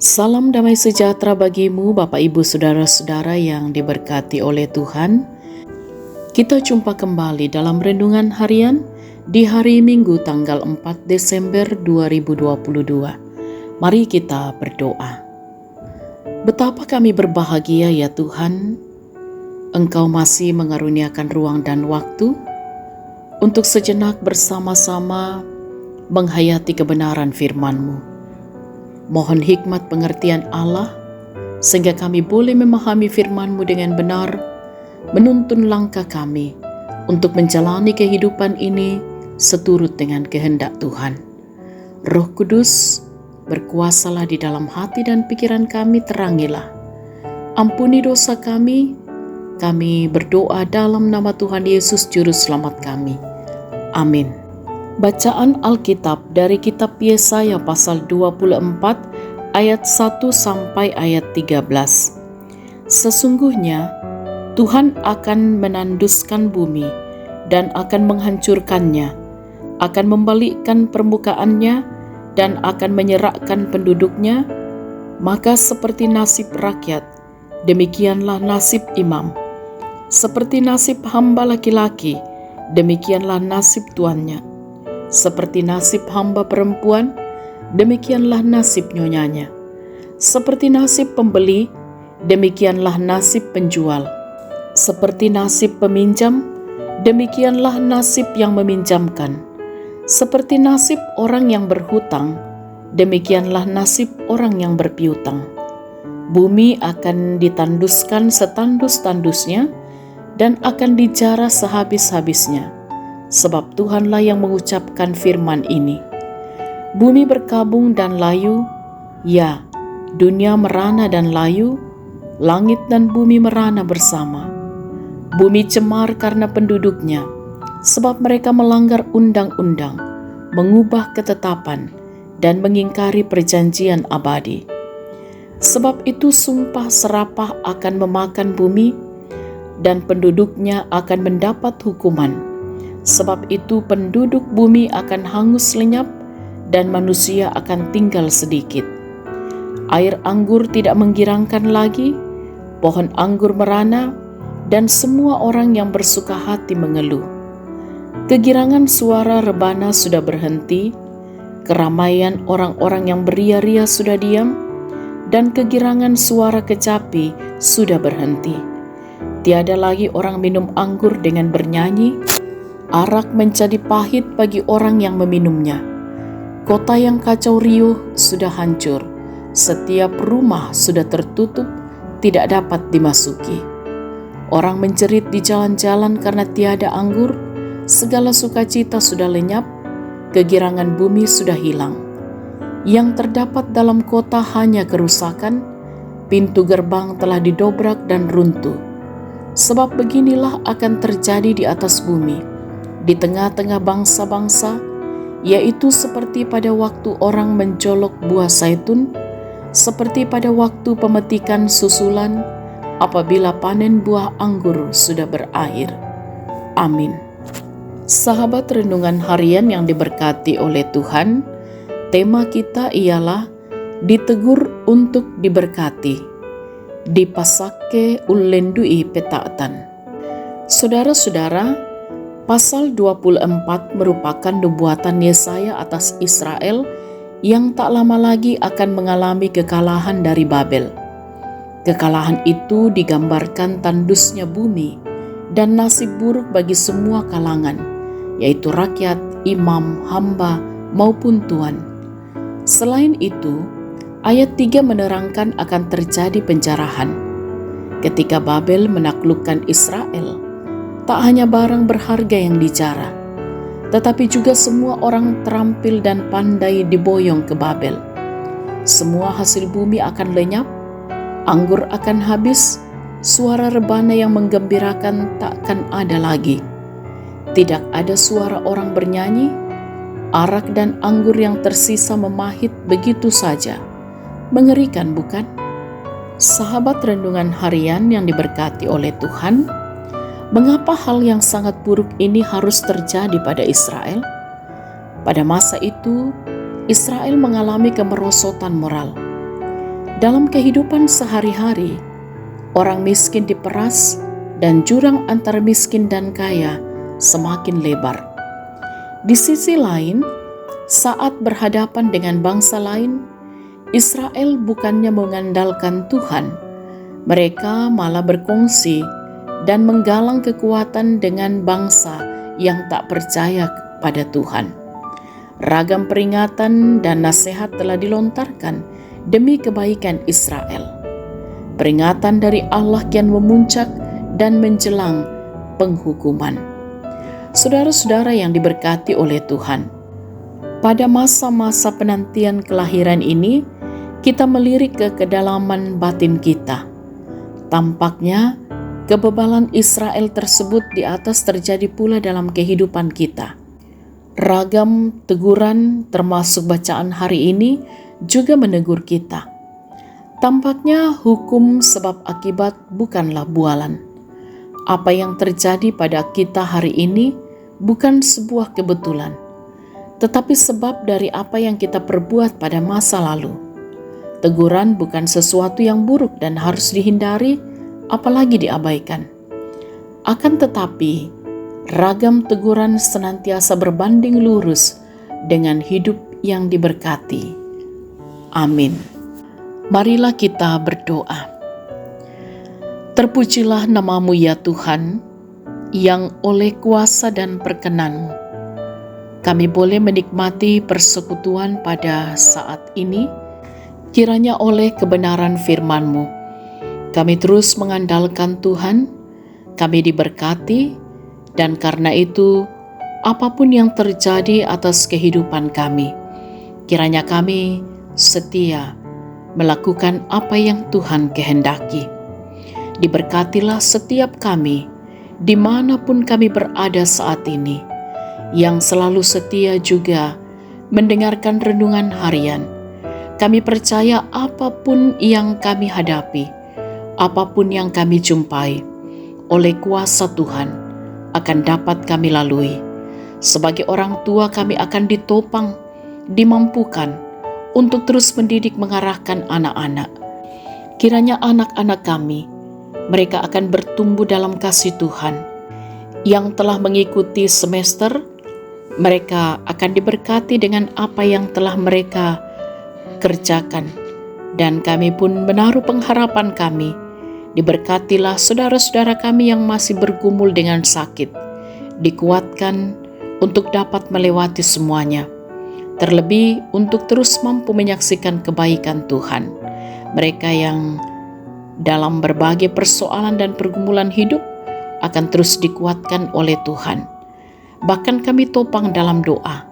Salam damai sejahtera bagimu Bapak Ibu Saudara-saudara yang diberkati oleh Tuhan. Kita jumpa kembali dalam renungan harian di hari Minggu tanggal 4 Desember 2022. Mari kita berdoa. Betapa kami berbahagia ya Tuhan, Engkau masih mengaruniakan ruang dan waktu untuk sejenak bersama-sama menghayati kebenaran firman-Mu. Mohon hikmat pengertian Allah, sehingga kami boleh memahami firman-Mu dengan benar, menuntun langkah kami untuk menjalani kehidupan ini seturut dengan kehendak Tuhan. Roh Kudus, berkuasalah di dalam hati dan pikiran kami, terangilah. Ampuni dosa kami berdoa dalam nama Tuhan Yesus Juru Selamat kami. Amin. Bacaan Alkitab dari kitab Yesaya pasal 24 ayat 1 sampai ayat 13. Sesungguhnya Tuhan akan menanduskan bumi dan akan menghancurkannya, akan membalikkan permukaannya dan akan menyerakkan penduduknya. Maka seperti nasib rakyat, demikianlah nasib imam. Seperti nasib hamba laki-laki, demikianlah nasib tuannya. Seperti nasib hamba perempuan, demikianlah nasib nyonyanya. Seperti nasib pembeli, demikianlah nasib penjual. Seperti nasib peminjam, demikianlah nasib yang meminjamkan. Seperti nasib orang yang berhutang, demikianlah nasib orang yang berpiutang. Bumi akan ditanduskan setandus-tandusnya dan akan dijarah sehabis-habisnya. Sebab Tuhanlah yang mengucapkan firman ini. Bumi berkabung dan layu, ya, dunia merana dan layu, langit dan bumi merana bersama. Bumi cemar karena penduduknya, sebab mereka melanggar undang-undang, mengubah ketetapan, dan mengingkari perjanjian abadi. Sebab itu sumpah serapah akan memakan bumi, dan penduduknya akan mendapat hukuman. Sebab itu penduduk bumi akan hangus lenyap dan manusia akan tinggal sedikit. Air anggur tidak menggirangkan lagi, pohon anggur merana, dan semua orang yang bersuka hati mengeluh. Kegirangan suara rebana sudah berhenti, keramaian orang-orang yang beria-ria sudah diam, dan kegirangan suara kecapi sudah berhenti. Tiada lagi orang minum anggur dengan bernyanyi. Arak menjadi pahit bagi orang yang meminumnya. Kota yang kacau riuh sudah hancur. Setiap rumah sudah tertutup, tidak dapat dimasuki. Orang menjerit di jalan-jalan karena tiada anggur. Segala sukacita sudah lenyap, kegirangan bumi sudah hilang. Yang terdapat dalam kota hanya kerusakan, pintu gerbang telah didobrak dan runtuh. Sebab beginilah akan terjadi di atas bumi, di tengah-tengah bangsa-bangsa, yaitu seperti pada waktu orang mencolok buah zaitun, seperti pada waktu pemetikan susulan, apabila panen buah anggur sudah berakhir. Amin. Sahabat renungan harian yang diberkati oleh Tuhan, tema kita ialah ditegur untuk diberkati. Dipasake ulendui petaatan. Saudara-saudara, Pasal 24 merupakan nubuatan Yesaya atas Israel yang tak lama lagi akan mengalami kekalahan dari Babel. Kekalahan itu digambarkan tandusnya bumi dan nasib buruk bagi semua kalangan, yaitu rakyat, imam, hamba, maupun tuan. Selain itu, ayat 3 menerangkan akan terjadi penjarahan. Ketika Babel menaklukkan Israel, tak hanya barang berharga yang dijarah, tetapi juga semua orang terampil dan pandai diboyong ke Babel. Semua hasil bumi akan lenyap, anggur akan habis, suara rebana yang menggembirakan takkan ada lagi. Tidak ada suara orang bernyanyi, arak dan anggur yang tersisa memahit begitu saja. Mengerikan bukan? Sahabat renungan harian yang diberkati oleh Tuhan, mengapa hal yang sangat buruk ini harus terjadi pada Israel? Pada masa itu, Israel mengalami kemerosotan moral. Dalam kehidupan sehari-hari, orang miskin diperas dan jurang antara miskin dan kaya semakin lebar. Di sisi lain, saat berhadapan dengan bangsa lain, Israel bukannya mengandalkan Tuhan, mereka malah berkongsi dan menggalang kekuatan dengan bangsa yang tak percaya pada Tuhan. Ragam peringatan dan nasihat telah dilontarkan demi kebaikan Israel. Peringatan dari Allah kian memuncak dan menjelang penghukuman. Saudara-saudara yang diberkati oleh Tuhan, pada masa-masa penantian kelahiran ini, kita melirik ke kedalaman batin kita. Tampaknya kebebalan Israel tersebut di atas terjadi pula dalam kehidupan kita. Ragam teguran termasuk bacaan hari ini juga menegur kita. Tampaknya hukum sebab akibat bukanlah bualan. Apa yang terjadi pada kita hari ini bukan sebuah kebetulan, tetapi sebab dari apa yang kita perbuat pada masa lalu. Teguran bukan sesuatu yang buruk dan harus dihindari, apalagi diabaikan. Akan tetapi, ragam teguran senantiasa berbanding lurus dengan hidup yang diberkati. Amin. Marilah kita berdoa. Terpujilah nama-Mu ya Tuhan, yang oleh kuasa dan perkenan-Mu kami boleh menikmati persekutuan pada saat ini. Kiranya oleh kebenaran firman-Mu kami terus mengandalkan Tuhan, kami diberkati, dan karena itu apapun yang terjadi atas kehidupan kami, kiranya kami setia melakukan apa yang Tuhan kehendaki. Diberkatilah setiap kami dimanapun kami berada saat ini, yang selalu setia juga mendengarkan renungan harian. Kami percaya apapun yang kami hadapi, apapun yang kami jumpai, oleh kuasa Tuhan akan dapat kami lalui. Sebagai orang tua kami akan ditopang, dimampukan untuk terus mendidik mengarahkan anak-anak. Kiranya anak-anak kami, mereka akan bertumbuh dalam kasih Tuhan. Yang telah mengikuti semester, mereka akan diberkati dengan apa yang telah mereka kerjakan. Dan kami pun menaruh pengharapan kami. Diberkatilah saudara-saudara kami yang masih bergumul dengan sakit. Dikuatkan untuk dapat melewati semuanya. Terlebih untuk terus mampu menyaksikan kebaikan Tuhan. Mereka yang dalam berbagai persoalan dan pergumulan hidup akan terus dikuatkan oleh Tuhan. Bahkan kami topang dalam doa.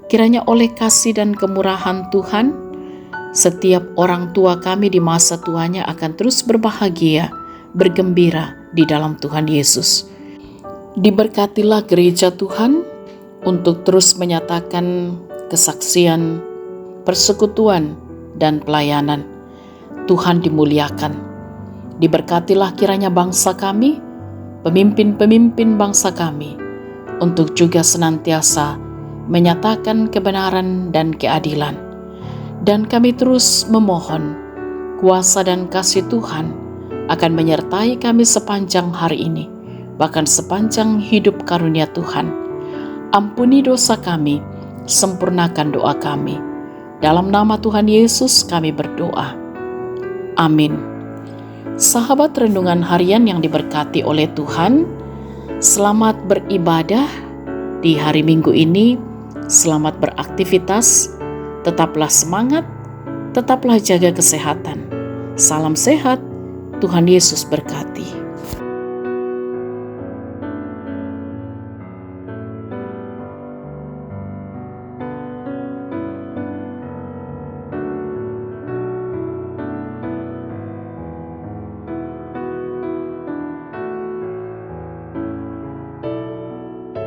Kiranya oleh kasih dan kemurahan Tuhan, setiap orang tua kami di masa tuanya akan terus berbahagia, bergembira di dalam Tuhan Yesus. Diberkatilah gereja Tuhan untuk terus menyatakan kesaksian, persekutuan, dan pelayanan. Tuhan dimuliakan. Diberkatilah kiranya bangsa kami, pemimpin-pemimpin bangsa kami, untuk juga senantiasa menyatakan kebenaran dan keadilan. Dan kami terus memohon kuasa dan kasih Tuhan akan menyertai kami sepanjang hari ini, bahkan sepanjang hidup karunia Tuhan. Ampuni dosa kami, sempurnakan doa kami. Dalam nama Tuhan Yesus kami berdoa. Amin. Sahabat renungan harian yang diberkati oleh Tuhan, selamat beribadah di hari Minggu ini. Selamat beraktivitas. Tetaplah semangat, tetaplah jaga kesehatan. Salam sehat, Tuhan Yesus berkati.